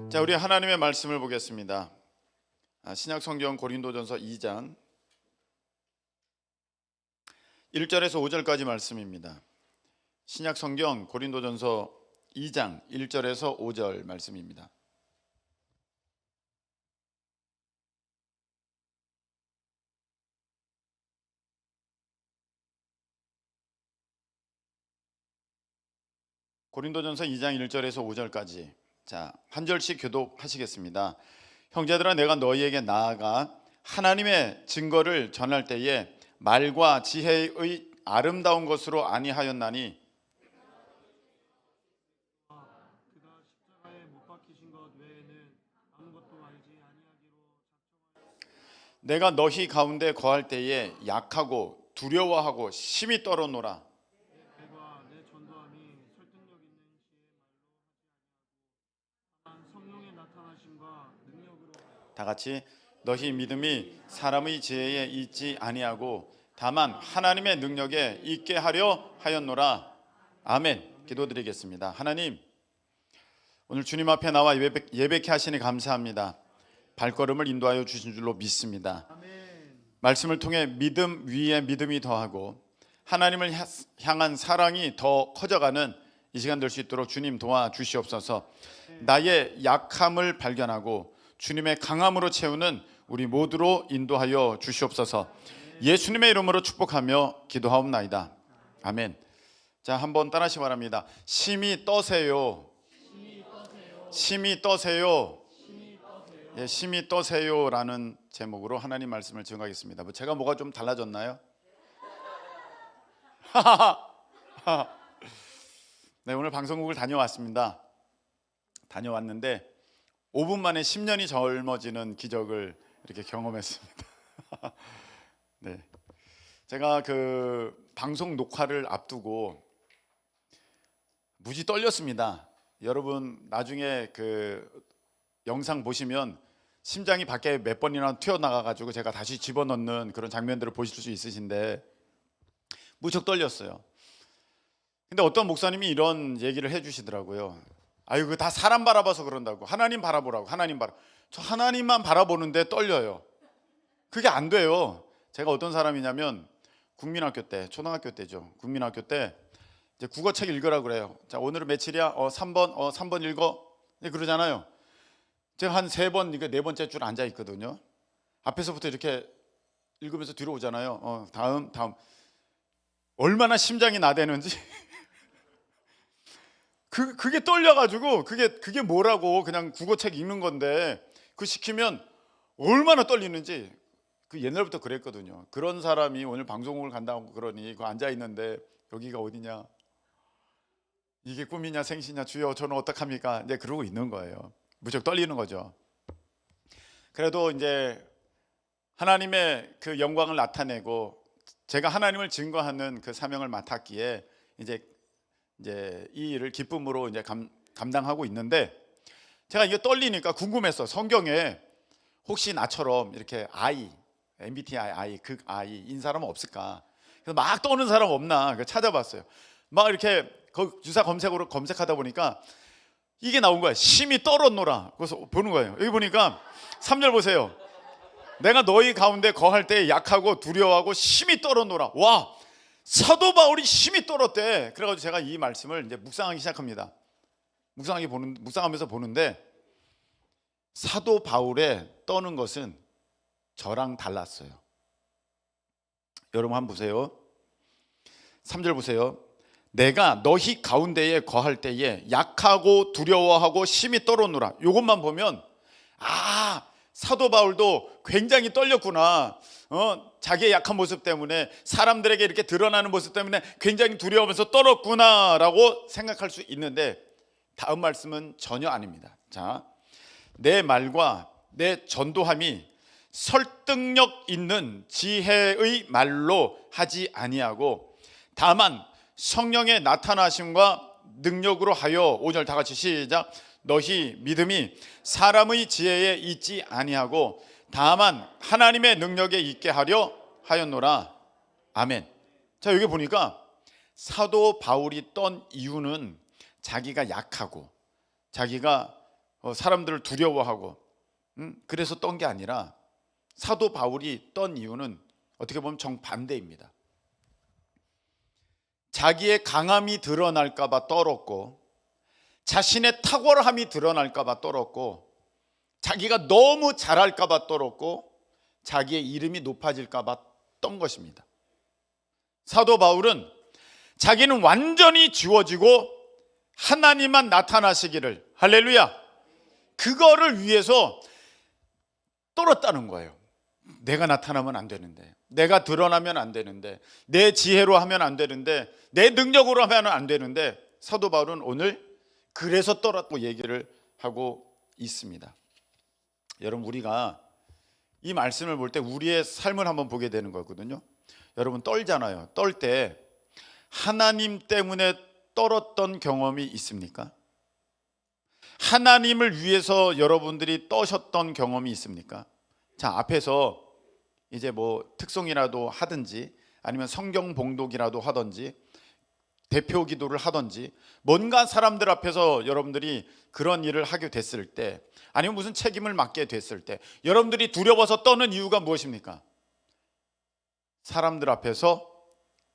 자, 우리 하나님의 말씀을 보겠습니다. 신약 성경 고린도전서 2장 1절에서 5절까지 말씀입니다. 신약 성경 고린도전서 2장 1절에서 5절 말씀입니다. 고린도전서 2장 1절에서 5절까지 자, 한 절씩 교독하시겠습니다. 형제들아, 내가 너희에게 나아가 하나님의 증거를 전할 때에 말과 지혜의 아름다운 것으로 아니하였나니 그가 십자가에 못 박히신 것 외에는 아무것도 알지 아니하기로 내가 너희 가운데 거할 때에 약하고 두려워하고 심히 떨어노라. 배가 내 전도함이 설득력 있는 지혜 말로 하지 아니하고 다만 성령의 나타나심과 능력으로 다 같이 너희 믿음이 사람의 지혜에 있지 아니하고 다만 하나님의 능력에 있게 하려 하였노라. 아멘. 기도드리겠습니다. 하나님, 오늘 주님 앞에 나와 예배케 하시니 감사합니다. 발걸음을 인도하여 주신 줄로 믿습니다. 아멘. 말씀을 통해 믿음 위에 믿음이 더하고 하나님을 향한 사랑이 더 커져가는 이 시간 될 수 있도록 주님 도와주시옵소서. 나의 약함을 발견하고 주님의 강함으로 채우는 우리 모두로 인도하여 주시옵소서. 예수님의 이름으로 축복하며 기도하옵나이다. 아멘. 자, 한번 따라하시기 바랍니다. 심히 떠세요. 심히 떠세요. 예, 심히 떠세요라는 제목으로 하나님 말씀을 증거하겠습니다. 제가 뭐가 좀 달라졌나요? 네, 오늘 방송국을 다녀왔습니다. 다녀왔는데 5분 만에 10년이 젊어지는 기적을 이렇게 경험했습니다. 네, 제가 그 방송 녹화를 앞두고 무지 떨렸습니다. 여러분 나중에 그 영상 보시면 심장이 밖에 몇 번이나 튀어나가가지고 제가 다시 집어넣는 그런 장면들을 보실 수 있으신데 무척 떨렸어요. 근데 어떤 목사님이 이런 얘기를 해주시더라고요. 아유, 그 다 사람 바라봐서 그런다고. 하나님 바라보라고. 하나님 저 하나님만 바라보는데 떨려요. 그게 안 돼요. 제가 어떤 사람이냐면 국민학교 때, 초등학교 때죠. 국민학교 때 이제 국어책 읽으라 그래요. 자, 오늘은 며칠이야? 3번 읽어. 네, 그러잖아요. 제가 한 3번, 이게 4번째 줄 앉아 있거든요. 앞에서부터 이렇게 읽으면서 뒤로 오잖아요. 다음. 얼마나 심장이 나대는지. 그게 떨려가지고 그게 뭐라고 그냥 국어책 읽는 건데 그 시키면 얼마나 떨리는지 그 옛날부터 그랬거든요. 그런 사람이 오늘 방송국을 간다고 그러니 그 앉아 있는데 여기가 어디냐, 이게 꿈이냐 생시냐, 주여 저는 어떡합니까? 이제 그러고 있는 거예요. 무척 떨리는 거죠. 그래도 이제 하나님의 그 영광을 나타내고 제가 하나님을 증거하는 그 사명을 맡았기에 이제 이 일을 기쁨으로 이제 감당하고 있는데 제가 이게 떨리니까 궁금했어. 성경에 혹시 나처럼 이렇게 MBTI 극 I인 사람은 없을까? 그래서 막 떠는 사람 없나 찾아봤어요. 막 이렇게 유사 검색으로 검색하다 보니까 이게 나온 거야. 심히 떨었노라. 그래서 보는 거예요. 여기 보니까 3절 보세요. 내가 너희 가운데 거할 때 약하고 두려워하고 심히 떨었노라. 와, 사도 바울이 심히 떨었대. 그래가지고 제가 이 말씀을 이제 묵상하기 시작합니다. 묵상하면서 보는데 사도 바울의 떠는 것은 저랑 달랐어요. 여러분 한번 보세요. 3절 보세요. 내가 너희 가운데에 거할 때에 약하고 두려워하고 심히 떨었노라. 이것만 보면 사도 바울도 굉장히 떨렸구나. 자기의 약한 모습 때문에, 사람들에게 이렇게 드러나는 모습 때문에 굉장히 두려워하면서 떨었구나라고 생각할 수 있는데 다음 말씀은 전혀 아닙니다. 자, 내 말과 내 전도함이 설득력 있는 지혜의 말로 하지 아니하고 다만 성령의 나타나심과 능력으로 하여 5절 다 같이 시작. 너희 믿음이 사람의 지혜에 있지 아니하고 다만 하나님의 능력에 있게 하려 하였노라. 아멘. 자, 여기 보니까 사도 바울이 떤 이유는 자기가 약하고 자기가 사람들을 두려워하고 그래서 떤 게 아니라 사도 바울이 떤 이유는 어떻게 보면 정반대입니다. 자기의 강함이 드러날까 봐 떨었고, 자신의 탁월함이 드러날까 봐 떨었고, 자기가 너무 잘할까 봐 떨었고, 자기의 이름이 높아질까 봐 떤 것입니다. 사도 바울은 자기는 완전히 지워지고 하나님만 나타나시기를, 할렐루야, 그거를 위해서 떨었다는 거예요. 내가 나타나면 안 되는데, 내가 드러나면 안 되는데, 내 지혜로 하면 안 되는데, 내 능력으로 하면 안 되는데, 사도 바울은 오늘 그래서 떨었고 얘기를 하고 있습니다. 여러분, 우리가 이 말씀을 볼 때 우리의 삶을 한번 보게 되는 거거든요. 여러분, 떨잖아요. 떨 때 하나님 때문에 떨었던 경험이 있습니까? 하나님을 위해서 여러분들이 떠셨던 경험이 있습니까? 자, 앞에서 이제 뭐 특송이라도 하든지 아니면 성경 봉독이라도 하든지 대표 기도를 하든지 뭔가 사람들 앞에서 여러분들이 그런 일을 하게 됐을 때, 아니면 무슨 책임을 맡게 됐을 때 여러분들이 두려워서 떠는 이유가 무엇입니까? 사람들 앞에서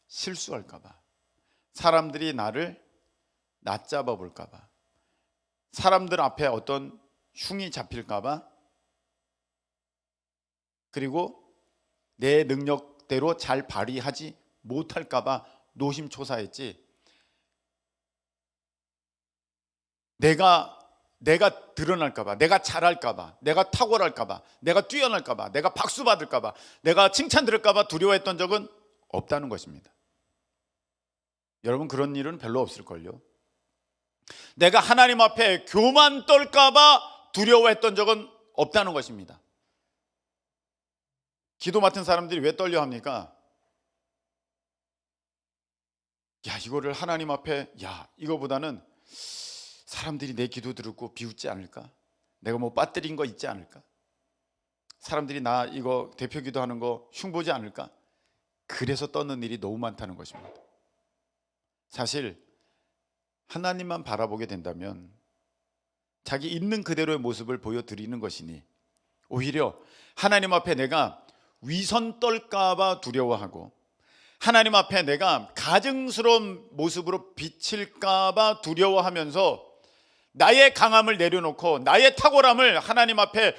실수할까 봐, 사람들이 나를 낮잡아 볼까 봐, 사람들 앞에 어떤 흉이 잡힐까 봐, 그리고 내 능력대로 잘 발휘하지 못할까 봐 노심초사했지, 내가 드러날까 봐, 내가 잘할까 봐, 내가 탁월할까 봐, 내가 뛰어날까 봐, 내가 박수 받을까 봐, 내가 칭찬 들을까 봐 두려워했던 적은 없다는 것입니다. 여러분, 그런 일은 별로 없을걸요. 내가 하나님 앞에 교만 떨까 봐 두려워했던 적은 없다는 것입니다. 기도 맡은 사람들이 왜 떨려 합니까? 야, 이거를 하나님 앞에, 야, 이거보다는 사람들이 내 기도 듣고 비웃지 않을까? 내가 뭐 빠뜨린 거 있지 않을까? 사람들이 나 이거 대표 기도하는 거 흉보지 않을까? 그래서 떠는 일이 너무 많다는 것입니다. 사실 하나님만 바라보게 된다면 자기 있는 그대로의 모습을 보여드리는 것이니, 오히려 하나님 앞에 내가 위선 떨까 봐 두려워하고, 하나님 앞에 내가 가증스러운 모습으로 비칠까 봐 두려워하면서 나의 강함을 내려놓고 나의 탁월함을 하나님 앞에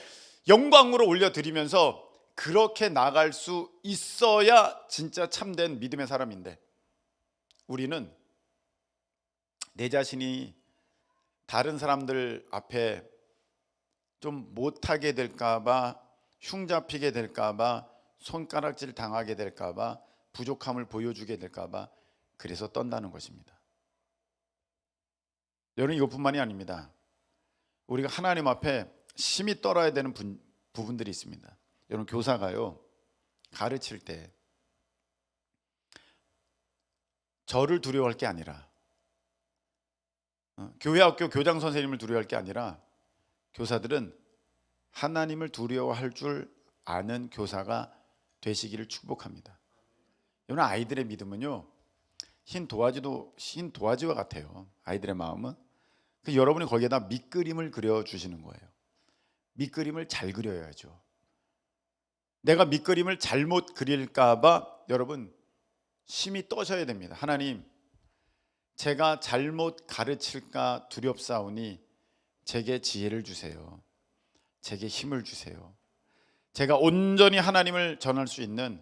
영광으로 올려드리면서 그렇게 나갈 수 있어야 진짜 참된 믿음의 사람인데, 우리는 내 자신이 다른 사람들 앞에 좀 못하게 될까 봐, 흉 잡히게 될까 봐, 손가락질 당하게 될까 봐, 부족함을 보여주게 될까 봐 그래서 떤다는 것입니다. 여러분, 이것뿐만이 아닙니다. 우리가 하나님 앞에 심히 떨어야 되는 부분들이 있습니다. 여러분, 교사가요, 가르칠 때 저를 두려워할 게 아니라, 교회 학교 교장 선생님을 두려워할 게 아니라, 교사들은 하나님을 두려워할 줄 아는 교사가 되시기를 축복합니다. 여러분, 아이들의 믿음은요, 흰 도화지와 같아요. 아이들의 마음은. 여러분이 거기에다 밑그림을 그려주시는 거예요. 밑그림을 잘 그려야죠. 내가 밑그림을 잘못 그릴까 봐 여러분 심히 떠셔야 됩니다. 하나님, 제가 잘못 가르칠까 두렵사오니 제게 지혜를 주세요. 제게 힘을 주세요. 제가 온전히 하나님을 전할 수 있는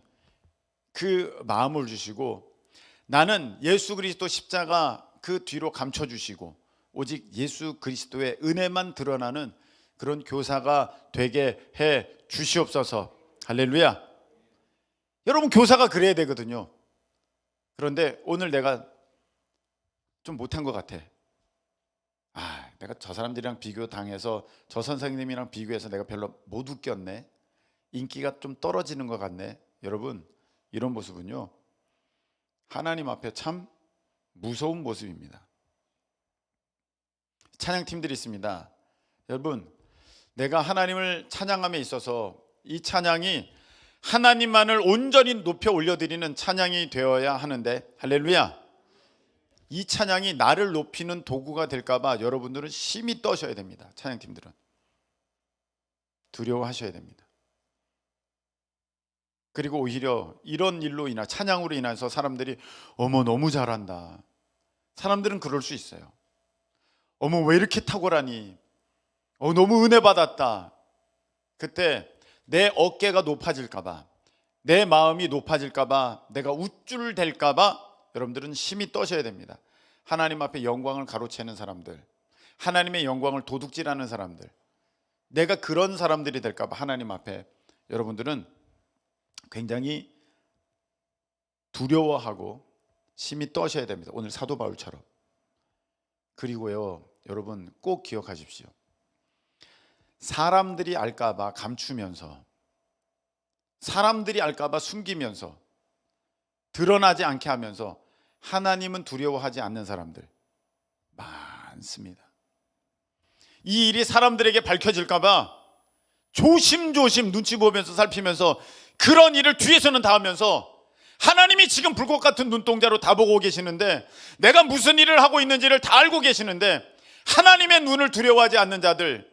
그 마음을 주시고, 나는 예수 그리스도 십자가 그 뒤로 감춰주시고 오직 예수 그리스도의 은혜만 드러나는 그런 교사가 되게 해 주시옵소서. 할렐루야. 여러분, 교사가 그래야 되거든요. 그런데 오늘 내가 좀 못한 것 같아. 내가 저 사람들이랑 비교당해서, 저 선생님이랑 비교해서 내가 별로 못 웃겼네, 인기가 좀 떨어지는 것 같네. 여러분, 이런 모습은요, 하나님 앞에 참 무서운 모습입니다. 찬양팀들이 있습니다. 여러분, 내가 하나님을 찬양함에 있어서 이 찬양이 하나님만을 온전히 높여 올려드리는 찬양이 되어야 하는데, 할렐루야, 이 찬양이 나를 높이는 도구가 될까봐 여러분들은 심히 떠셔야 됩니다. 찬양팀들은 두려워하셔야 됩니다. 그리고 오히려 이런 일로 인해 찬양으로 인해서 사람들이 어머 너무 잘한다. 사람들은 그럴 수 있어요. 어머 왜 이렇게 탁월하니? 너무 은혜 받았다. 그때 내 어깨가 높아질까봐, 내 마음이 높아질까봐, 내가 우쭐댈까봐 여러분들은 심히 떠셔야 됩니다. 하나님 앞에 영광을 가로채는 사람들, 하나님의 영광을 도둑질하는 사람들, 내가 그런 사람들이 될까봐 하나님 앞에 여러분들은 굉장히 두려워하고 심히 떠셔야 됩니다. 오늘 사도 바울처럼. 그리고요, 여러분 꼭 기억하십시오. 사람들이 알까봐 감추면서, 사람들이 알까봐 숨기면서, 드러나지 않게 하면서 하나님은 두려워하지 않는 사람들 많습니다. 이 일이 사람들에게 밝혀질까봐 조심조심 눈치 보면서 살피면서 그런 일을 뒤에서는 다 하면서 하나님이 지금 불꽃 같은 눈동자로 다 보고 계시는데, 내가 무슨 일을 하고 있는지를 다 알고 계시는데 하나님의 눈을 두려워하지 않는 자들,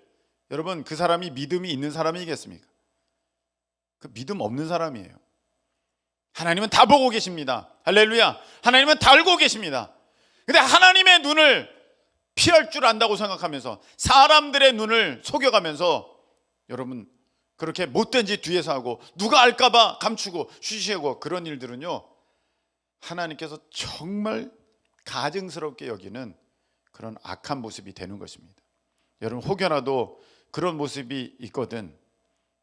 여러분 그 사람이 믿음이 있는 사람이겠습니까? 그 믿음 없는 사람이에요. 하나님은 다 보고 계십니다. 할렐루야. 하나님은 다 알고 계십니다. 근데 하나님의 눈을 피할 줄 안다고 생각하면서 사람들의 눈을 속여가면서 여러분 그렇게 못된 짓 뒤에서 하고 누가 알까봐 감추고 쉬쉬하고 그런 일들은요, 하나님께서 정말 가증스럽게 여기는 그런 악한 모습이 되는 것입니다. 여러분 혹여나도 그런 모습이 있거든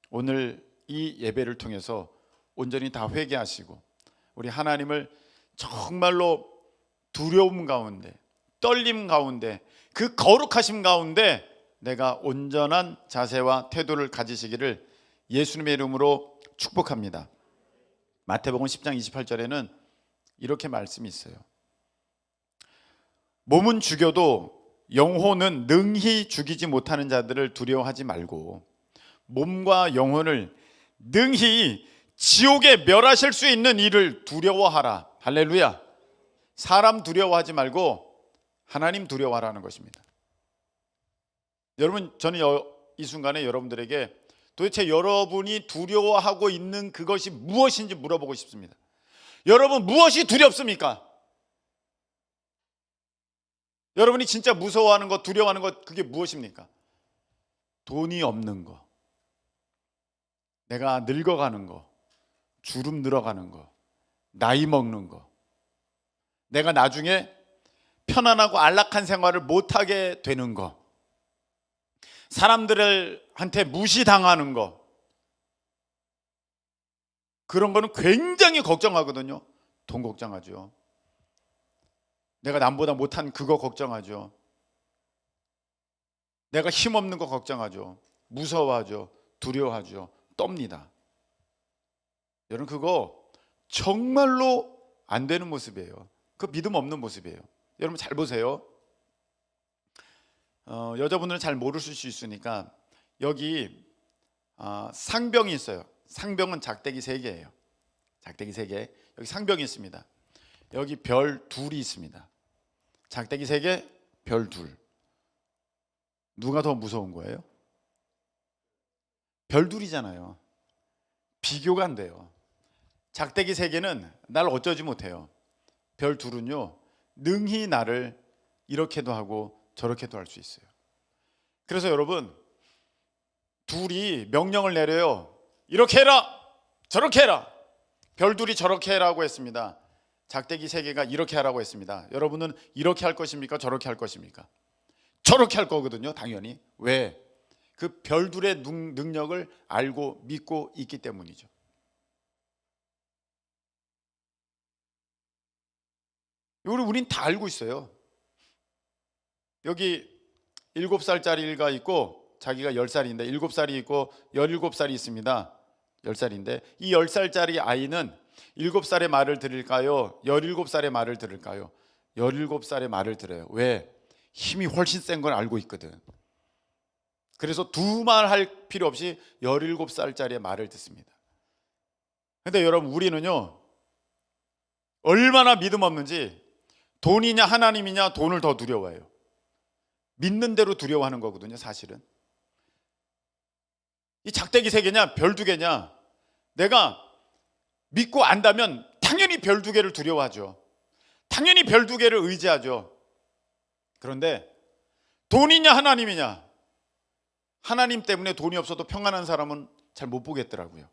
오늘 이 예배를 통해서 온전히 다 회개하시고 우리 하나님을 정말로 두려움 가운데, 떨림 가운데, 그 거룩하심 가운데 내가 온전한 자세와 태도를 가지시기를 예수님의 이름으로 축복합니다. 마태복음 10장 28절에는 이렇게 말씀이 있어요. 몸은 죽여도 영혼은 능히 죽이지 못하는 자들을 두려워하지 말고 몸과 영혼을 능히 지옥에 멸하실 수 있는 일을 두려워하라. 할렐루야. 사람 두려워하지 말고 하나님 두려워하라는 것입니다. 여러분, 저는 이 순간에 여러분들에게 도대체 여러분이 두려워하고 있는 그것이 무엇인지 물어보고 싶습니다. 여러분 무엇이 두렵습니까? 여러분이 진짜 무서워하는 것, 두려워하는 것, 그게 무엇입니까? 돈이 없는 거, 내가 늙어가는 거, 주름 늘어가는 거, 나이 먹는 거, 내가 나중에 편안하고 안락한 생활을 못하게 되는 거, 사람들한테 무시당하는 거, 그런 거는 굉장히 걱정하거든요. 돈 걱정하죠. 내가 남보다 못한 그거 걱정하죠. 내가 힘없는 거 걱정하죠. 무서워하죠. 두려워하죠. 떱니다. 여러분 그거 정말로 안 되는 모습이에요. 그 믿음 없는 모습이에요. 여러분 잘 보세요. 여자분들은 잘 모르실 수 있으니까 여기 상병이 있어요. 상병은 작대기 3개예요. 작대기 3개. 여기 상병이 있습니다. 여기 별 둘이 있습니다. 작대기 3개, 별 둘. 누가 더 무서운 거예요? 별 둘이잖아요. 비교가 안 돼요. 작대기 3개는 날 어쩌지 못해요. 별 둘은요, 능히 나를 이렇게도 하고 저렇게도 할 수 있어요. 그래서 여러분, 둘이 명령을 내려요. 이렇게 해라, 저렇게 해라. 별 둘이 저렇게 해라고 했습니다. 작대기 3개가 이렇게 하라고 했습니다. 여러분은 이렇게 할 것입니까? 저렇게 할 것입니까? 저렇게 할 거거든요, 당연히. 왜? 그 별 둘의 능력을 알고 믿고 있기 때문이죠. 우린 다 알고 있어요. 여기 7살짜리 일가 있고 자기가 10살인데 7살이 있고 17살이 있습니다. 10살인데 이 10살짜리 아이는 7살의 말을 들을까요? 17살의 말을 들을까요? 17살의 말을 들어요. 왜? 힘이 훨씬 센 걸 알고 있거든. 그래서 두말 할 필요 없이 17살짜리의 말을 듣습니다. 근데 여러분 우리는요, 얼마나 믿음 없는지 돈이냐 하나님이냐, 돈을 더 두려워해요. 믿는 대로 두려워하는 거거든요. 사실은 이 작대기 3개냐 별 2개냐, 내가 믿고 안다면 당연히 별 2개를 두려워하죠. 당연히 별 2개를 의지하죠. 그런데 돈이냐 하나님이냐, 하나님 때문에 돈이 없어도 평안한 사람은 잘 못 보겠더라고요.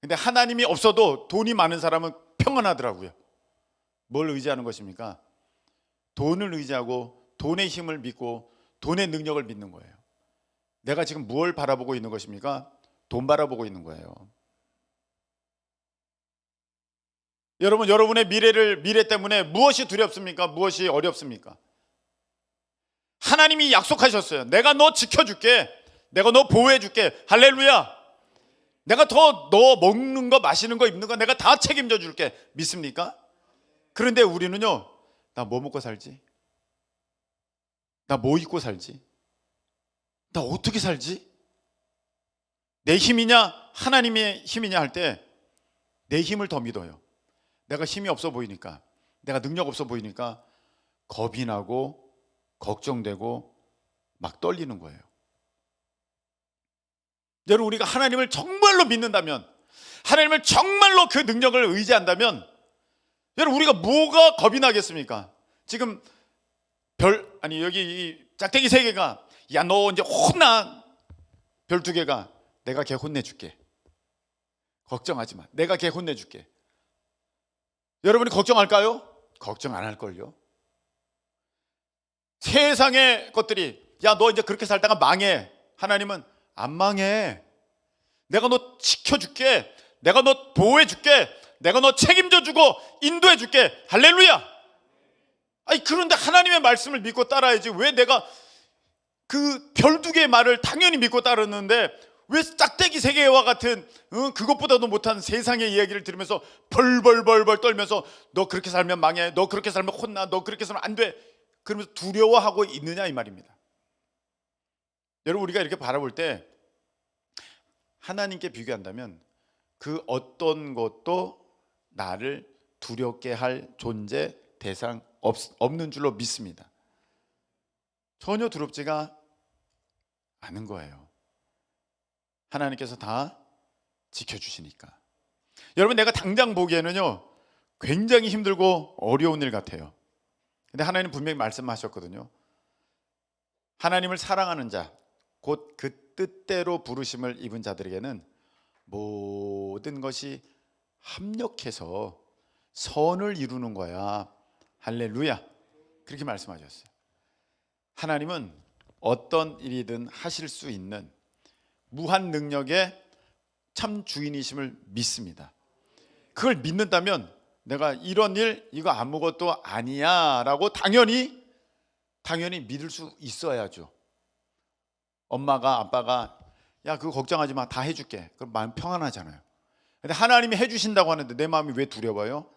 근데 하나님이 없어도 돈이 많은 사람은 평안하더라고요. 뭘 의지하는 것입니까? 돈을 의지하고 돈의 힘을 믿고 돈의 능력을 믿는 거예요. 내가 지금 무엇을 바라보고 있는 것입니까? 돈 바라보고 있는 거예요. 여러분, 여러분의 미래 때문에 무엇이 두렵습니까? 무엇이 어렵습니까? 하나님이 약속하셨어요. 내가 너 지켜줄게. 내가 너 보호해줄게. 할렐루야. 내가 더 너 먹는 거 마시는 거 입는 거 내가 다 책임져 줄게. 믿습니까? 그런데 우리는요, 나 뭐 먹고 살지? 나 뭐 입고 살지? 나 어떻게 살지? 내 힘이냐 하나님의 힘이냐 할 때 내 힘을 더 믿어요. 내가 힘이 없어 보이니까, 내가 능력 없어 보이니까 겁이 나고 걱정되고 막 떨리는 거예요. 여러분, 우리가 하나님을 정말로 믿는다면, 하나님을 정말로 그 능력을 의지한다면, 여러분, 우리가 뭐가 겁이 나겠습니까? 지금 여기 이 짝대기 3개가 야 너 이제 혼나, 별 2개가 내가 걔 혼내줄게, 걱정하지 마, 내가 걔 혼내줄게. 여러분이 걱정할까요? 걱정 안 할걸요. 세상의 것들이 야 너 이제 그렇게 살다가 망해. 하나님은 안 망해. 내가 너 지켜줄게. 내가 너 보호해줄게. 내가 너 책임져주고 인도해줄게. 할렐루야. 아니, 그런데 하나님의 말씀을 믿고 따라야지. 왜 내가 그 별 2개의 말을 당연히 믿고 따르는데 왜 짝대기 3개와 같은 그것보다도 못한 세상의 이야기를 들으면서 벌벌벌벌 떨면서 너 그렇게 살면 망해, 너 그렇게 살면 혼나, 너 그렇게 살면 안 돼, 그러면서 두려워하고 있느냐 이 말입니다. 여러분, 우리가 이렇게 바라볼 때 하나님께 비교한다면 그 어떤 것도 나를 두렵게 할 존재, 대상 없는 줄로 믿습니다. 전혀 두렵지가 않은 거예요. 하나님께서 다 지켜주시니까. 여러분, 내가 당장 보기에는요 굉장히 힘들고 어려운 일 같아요. 근데 하나님 분명히 말씀하셨거든요. 하나님을 사랑하는 자, 곧 그 뜻대로 부르심을 입은 자들에게는 모든 것이 합력해서 선을 이루는 거야. 할렐루야. 그렇게 말씀하셨어요. 하나님은 어떤 일이든 하실 수 있는 무한 능력의 참 주인이심을 믿습니다. 그걸 믿는다면 내가 이런 일 이거 아무것도 아니야 라고 당연히 믿을 수 있어야죠. 엄마가 아빠가 야 그거 걱정하지 마, 다 해줄게, 그럼 마음 평안하잖아요. 근데 하나님이 해주신다고 하는데 내 마음이 왜 두려워요?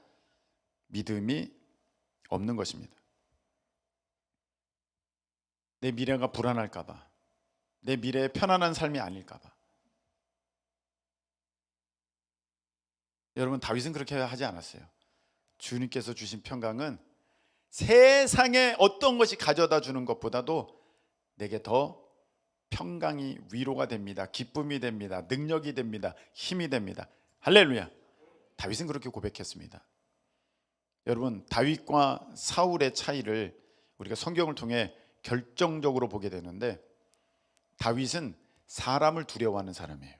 믿음이 없는 것입니다. 내 미래가 불안할까 봐, 내 미래에 편안한 삶이 아닐까 봐. 여러분, 다윗은 그렇게 하지 않았어요. 주님께서 주신 평강은 세상의 어떤 것이 가져다 주는 것보다도 내게 더 평강이 위로가 됩니다. 기쁨이 됩니다. 능력이 됩니다. 힘이 됩니다. 할렐루야. 다윗은 그렇게 고백했습니다. 여러분, 다윗과 사울의 차이를 우리가 성경을 통해 결정적으로 보게 되는데, 다윗은 사람을 두려워하는 사람이에요.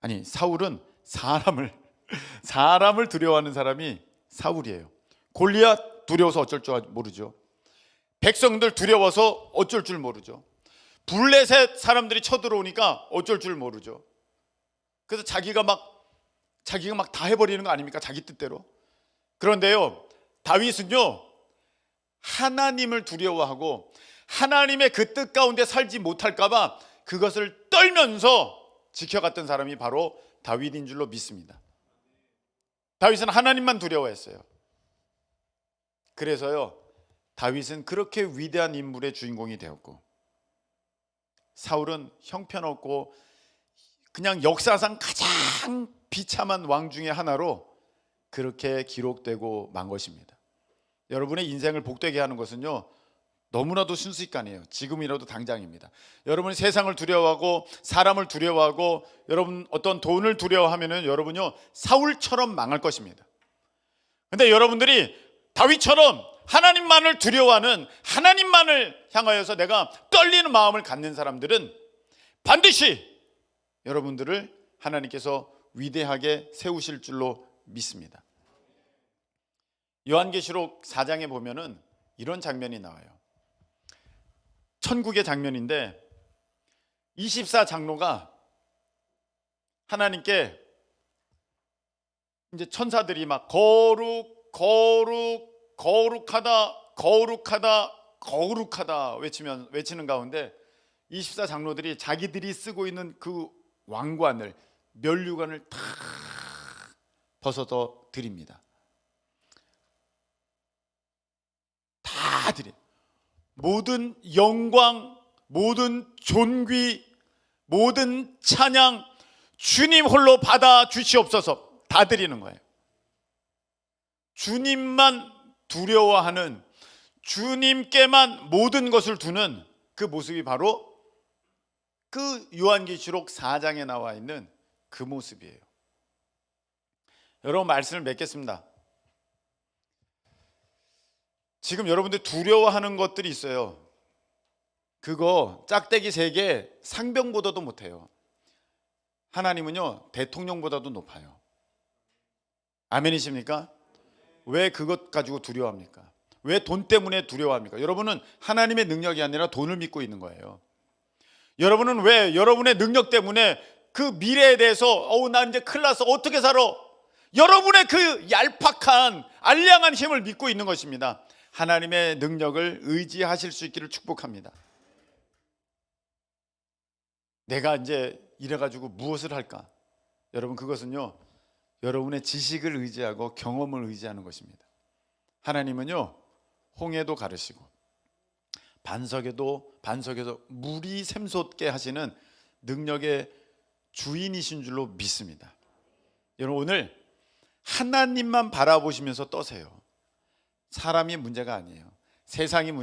아니, 사울은 사람을 두려워하는 사람이 사울이에요. 골리앗 두려워서 어쩔 줄 모르죠. 백성들 두려워서 어쩔 줄 모르죠. 블레셋 사람들이 쳐들어오니까 어쩔 줄 모르죠. 그래서 자기가 막 다 해버리는 거 아닙니까? 자기 뜻대로. 그런데요, 다윗은요 하나님을 두려워하고 하나님의 그 뜻 가운데 살지 못할까 봐 그것을 떨면서 지켜갔던 사람이 바로 다윗인 줄로 믿습니다. 다윗은 하나님만 두려워했어요. 그래서요 다윗은 그렇게 위대한 인물의 주인공이 되었고, 사울은 형편없고 그냥 역사상 가장 비참한 왕 중에 하나로 그렇게 기록되고 만 것입니다. 여러분의 인생을 복되게 하는 것은요, 너무나도 순식간이에요. 지금이라도 당장입니다. 여러분이 세상을 두려워하고 사람을 두려워하고 여러분 어떤 돈을 두려워하면은 여러분요 사울처럼 망할 것입니다. 근데 여러분들이 다윗처럼 하나님만을 두려워하는, 하나님만을 향하여서 내가 떨리는 마음을 갖는 사람들은 반드시 여러분들을 하나님께서 위대하게 세우실 줄로 믿습니다. 요한계시록 4장에 보면은 이런 장면이 나와요. 천국의 장면인데 24장로가 하나님께 이제 천사들이 막 거룩하다 외치는 가운데 24장로들이 자기들이 쓰고 있는 그 왕관을, 면류관을 다 벗어서 드립니다. 다 드려. 모든 영광, 모든 존귀, 모든 찬양 주님 홀로 받아 주시옵소서 다 드리는 거예요. 주님만 두려워하는, 주님께만 모든 것을 두는 그 모습이 바로 그 요한계시록 4장에 나와 있는 그 모습이에요. 여러분, 말씀을 맺겠습니다. 지금 여러분들 두려워하는 것들이 있어요. 그거 짝대기 3개 상병보다도 못해요. 하나님은요 대통령보다도 높아요. 아멘이십니까? 왜 그것 가지고 두려워합니까? 왜 돈 때문에 두려워합니까? 여러분은 하나님의 능력이 아니라 돈을 믿고 있는 거예요. 여러분은 왜 여러분의 능력 때문에 그 미래에 대해서 나 이제 큰일 났어 어떻게 살아? 여러분의 그 얄팍한 알량한 힘을 믿고 있는 것입니다. 하나님의 능력을 의지하실 수 있기를 축복합니다. 내가 이제 이래가지고 무엇을 할까? 여러분, 그것은요 여러분의 지식을 의지하고 경험을 의지하는 것입니다. 하나님은요 홍해도 가르시고 반석에서 물이 샘솟게 하시는 능력의 주인이신 줄로 믿습니다. 여러분, 오늘 하나님만 바라보시면서 떠세요. 사람이 문제가 아니에요. 세상이 문제가